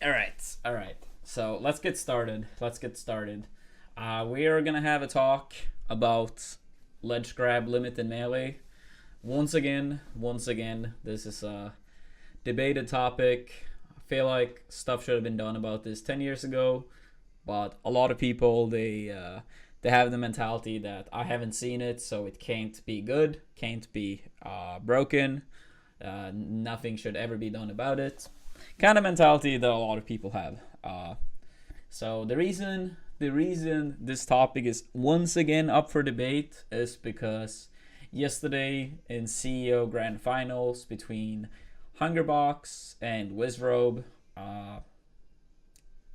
All right. So let's get started. We are gonna have a talk about Ledgegrab Limit and Melee. Once again, this is a debated topic. I feel like stuff should have been done about this 10 years ago, but a lot of people they have the mentality that I haven't seen it, so it can't be good, can't be broken. Nothing should ever be done about it. Kind of mentality that a lot of people have. So the reason this topic is once again up for debate is because yesterday in CEO Grand Finals between Hungerbox and Wizrobe,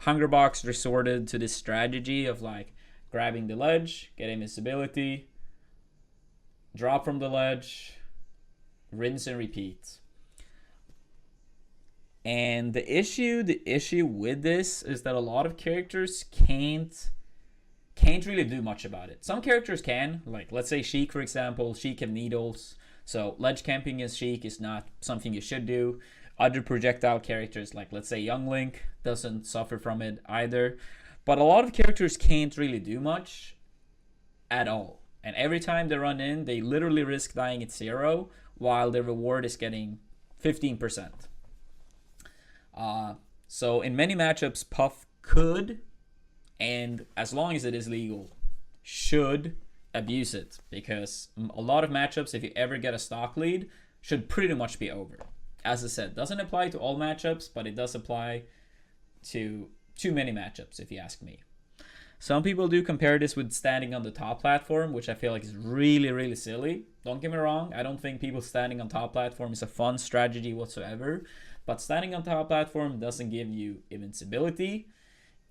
Hungerbox resorted to this strategy of like grabbing the ledge, getting invincibility, drop from the ledge, rinse and repeat. And the issue with this is that a lot of characters can't really do much about it. Some characters can, like let's say Sheik for example. Sheik have needles, so ledge camping as Sheik is not something you should do. Other projectile characters, like let's say Young Link, doesn't suffer from it either. But a lot of characters can't really do much at all. And every time they run in, they literally risk dying at zero, while their reward is getting 15%. So in many matchups, Puff could, and as long as it is legal, should abuse it, because a lot of matchups, if you ever get a stock lead, should pretty much be over. As I said, doesn't apply to all matchups, but it does apply to too many matchups, if you ask me. Some people do compare this with standing on the top platform, which I feel like is really, really silly. Don't get me wrong, I don't think people standing on top platform is a fun strategy whatsoever. But standing on top platform doesn't give you invincibility.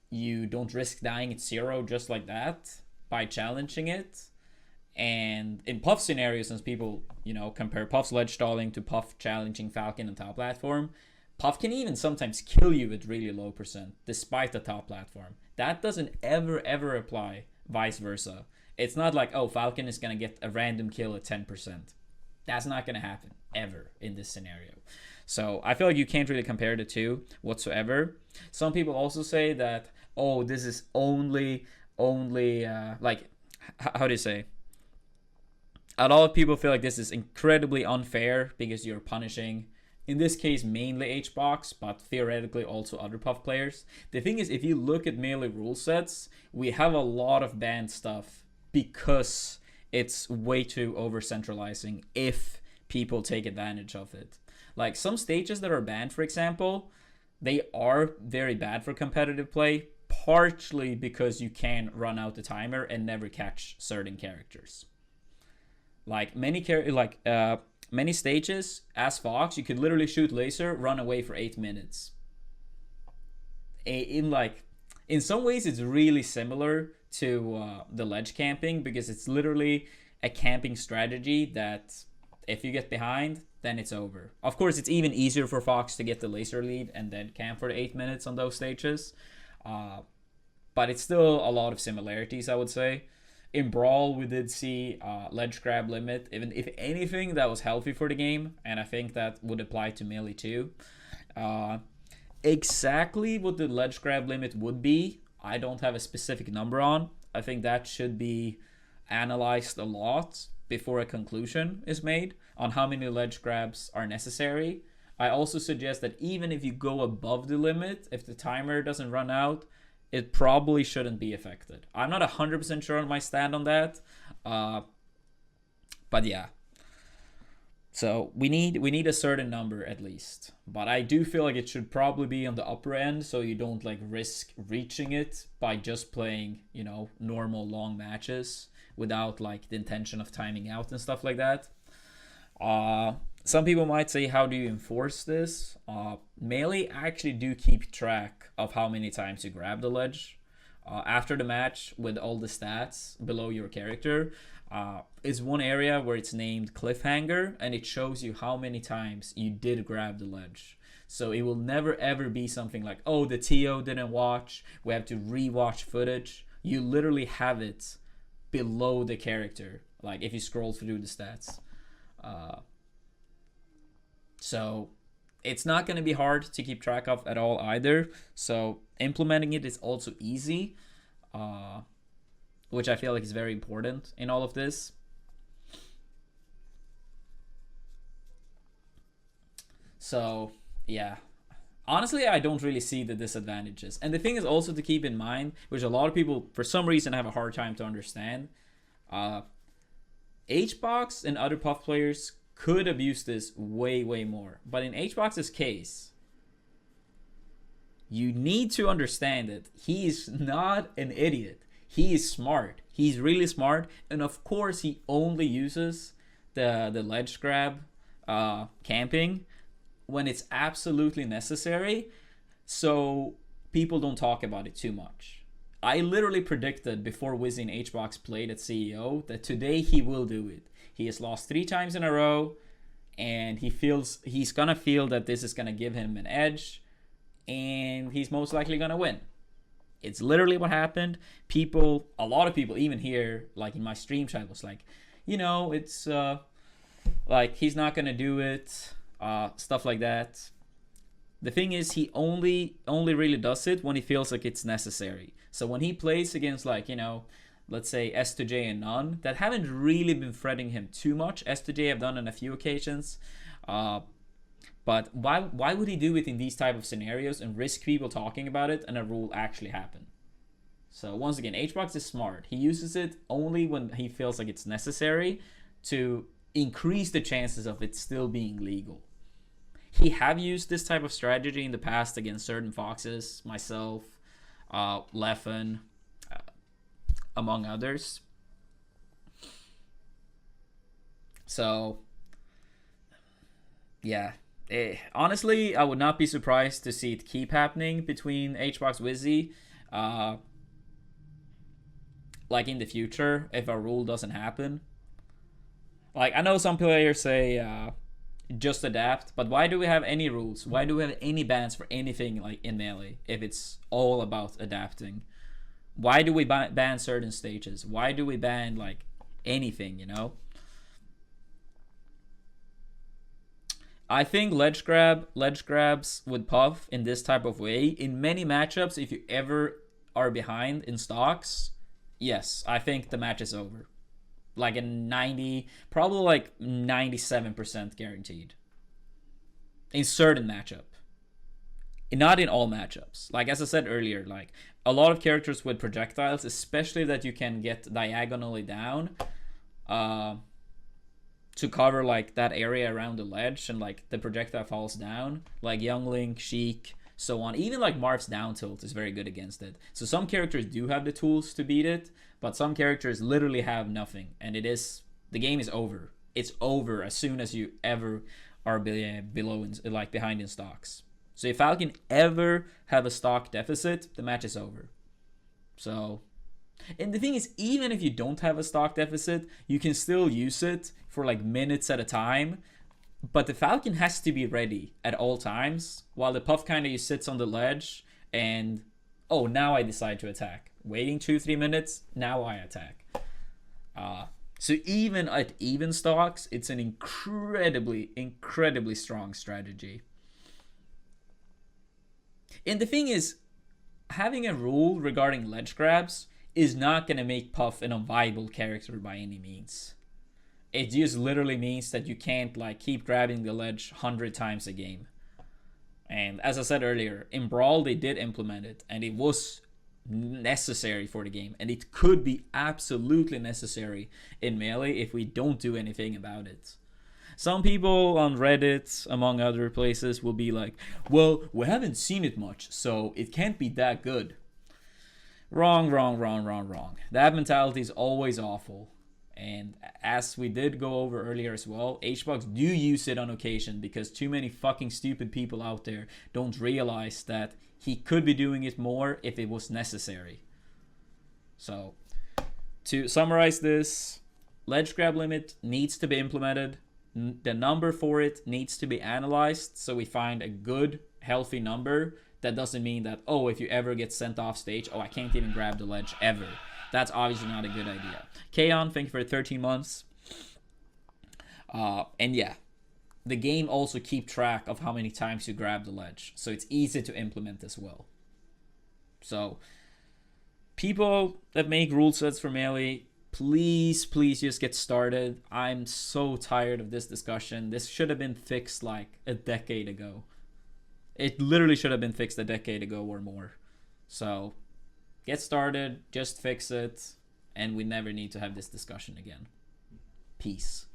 You don't risk dying at zero just like that by challenging it. And in Puff scenarios, since people, compare Puff's ledge stalling to Puff challenging Falcon on top platform, Puff can even sometimes kill you with really low percent, despite the top platform. That doesn't ever apply vice versa. It's not like, oh, Falcon is going to get a random kill at 10%. That's not going to happen, ever, in this scenario. So I feel like you can't really compare the two whatsoever. Some people also say that, oh, this is only, like, how do you say? A lot of people feel like this is incredibly unfair because you're punishing, in this case, mainly HBox, but theoretically also other Puff players. The thing is, if you look at Melee rule sets, we have a lot of banned stuff because it's way too over-centralizing if people take advantage of it. Like some stages that are banned, for example, they are very bad for competitive play, partially because you can run out the timer and never catch certain characters. Like many stages, as Fox, you could literally shoot laser, run away for 8 minutes. In some ways, it's really similar to the ledge camping, because it's literally a camping strategy that if you get behind, then it's over. Of course, it's even easier for Fox to get the laser lead and then camp for 8 minutes on those stages. But it's still a lot of similarities, I would say. In Brawl, we did see Ledgegrab Limit. Even if anything, that was healthy for the game, and I think that would apply to Melee too. Exactly what the Ledgegrab Limit would be, I don't have a specific number on. I think that should be analyzed a lot before a conclusion is made on how many ledge grabs are necessary. I also suggest that even if you go above the limit, if the timer doesn't run out, it probably shouldn't be affected. I'm not 100% sure on my stand on that, but yeah. So we need a certain number at least, but I do feel like it should probably be on the upper end, so you don't like risk reaching it by just playing normal long matches without like the intention of timing out and stuff like that. Some people might say, how do you enforce this? Melee actually do keep track of how many times you grab the ledge. After the match, with all the stats below your character, is one area where it's named cliffhanger, and it shows you how many times you did grab the ledge. So it will never ever be something like, oh, the TO didn't watch, we have to rewatch footage. You literally have it below the character, like if you scroll through the stats. So it's not going to be hard to keep track of at all either. So implementing it is also easy, which I feel like is very important in all of this. So yeah, honestly, I don't really see the disadvantages. And the thing is also to keep in mind, which a lot of people for some reason have a hard time to understand, HBox and other Puff players could abuse this way, way more. But in HBox's case, you need to understand that he is not an idiot. He is smart. He's really smart. And of course, he only uses the ledge grab camping when it's absolutely necessary, so people don't talk about it too much. I literally predicted before Wizzy and HBox played at CEO that today he will do it. He has lost 3 times in a row, and he's gonna feel that this is gonna give him an edge, and he's most likely gonna win. It's literally what happened. A lot of people, even here, like in my stream chat, was like, it's like he's not gonna do it. Stuff like that. The thing is, he only really does it when he feels like it's necessary. So when he plays against, like, let's say S2J and None that haven't really been threatening him too much. S2J have done on a few occasions, but why would he do it in these type of scenarios and risk people talking about it and a rule actually happen? So once again, HBox is smart. He uses it only when he feels like it's necessary to increase the chances of it still being legal. He have used this type of strategy in the past against certain foxes, myself, Leffen, among others. So, yeah. Honestly, I would not be surprised to see it keep happening between HBox Wizzy, like in the future, if a rule doesn't happen. Like, I know some players say, just adapt, but why do we have any rules? Why do we have any bans for anything like in Melee if it's all about adapting? Why do we ban certain stages? Why do we ban like anything, I think ledge grabs would puff in this type of way in many matchups. If you ever are behind in stocks, yes, I think the match is over. Like a 90, probably like 97% guaranteed. In certain matchup. Not in all matchups. Like as I said earlier, like a lot of characters with projectiles, especially that you can get diagonally down to cover like that area around the ledge and like the projectile falls down. Like Youngling, Sheik, so on. Even like Marth's down tilt is very good against it. So some characters do have the tools to beat it, but some characters literally have nothing, and the game is over. It's over as soon as you ever are behind in stocks. So if Falcon ever have a stock deficit, the match is over. So, and the thing is, even if you don't have a stock deficit, you can still use it for like minutes at a time. But the Falcon has to be ready at all times, while the Puff kind of sits on the ledge and, oh, now I decide to attack. Waiting 2-3 minutes, now I attack. So even at even stocks, it's an incredibly, incredibly strong strategy. And the thing is, having a rule regarding ledge grabs is not going to make Puff an unviable character by any means. It just literally means that you can't like keep grabbing the ledge 100 times a game. And as I said earlier, in Brawl they did implement it, and it was necessary for the game, and it could be absolutely necessary in Melee if we don't do anything about it. Some people on Reddit, among other places, will be like, well, we haven't seen it much, so it can't be that good. Wrong. That mentality is always awful. And as we did go over earlier as well, HBox do use it on occasion because too many fucking stupid people out there don't realize that he could be doing it more if it was necessary. So, to summarize this, Ledgegrab Limit needs to be implemented. The number for it needs to be analyzed so we find a good, healthy number. That doesn't mean that, oh, if you ever get sent off stage, oh, I can't even grab the ledge ever. That's obviously not a good idea. Kaon, thank you for 13 months. And yeah, the game also keep track of how many times you grab the ledge, so it's easy to implement as well. So people that make rule sets for Melee, please just get started. I'm so tired of this discussion. This should have been fixed like a decade ago. It literally should have been fixed a decade ago or more. So get started, just fix it, and we never need to have this discussion again. Peace.